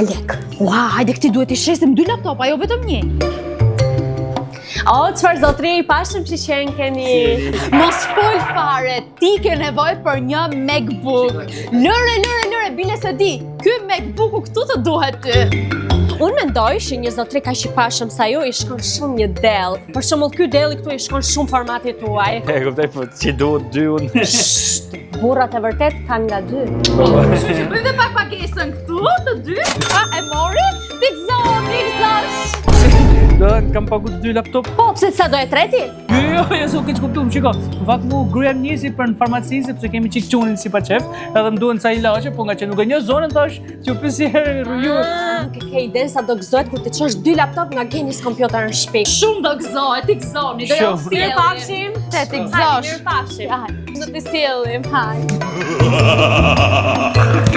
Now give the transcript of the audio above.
ka lek. Ua, hajde këti duhet i shesim 2 laptopa, jo vetëm një. O, qëfar zotri, pashëm që qenë keni. Mos fol fare, ti ke nevoj për një MacBook. Lëre, bile se di, ky MacBooku këtu të duhet ty. Unë mendoj që një zotri ka që pashëm sa ju i shkon shumë një del. Për shembull ky deli këtu i shkon shumë formatit tuaj. E kuptoj, po që duhet 2 unë. Burrat e vërtet kanë nga 2. Kështu që bëjmë dhe pak pagesën këtu, të dy. A, e mori? Tikzosh. Do kam pagu 2 laptop. Po, pse sa do e treti? Jo, s'u keq kuptuam, shiko. Në fakt mu gryem njësi për në farmaci sepse kemi çik çunin si pa qef, edhe më duhen ca ilaçe, po nga që nuk e një zonën thash që pyesi herë rrugë. Nuk e ke ide sa do gëzohet kur të çosh 2 laptop nga Genis kompjuter në shtëpi. Shumë do gëzohet, tikzoni, do jo sjellje. Mirëpafshim. Te tikzosh. Mirëpafshim. Do të sjellim, haj.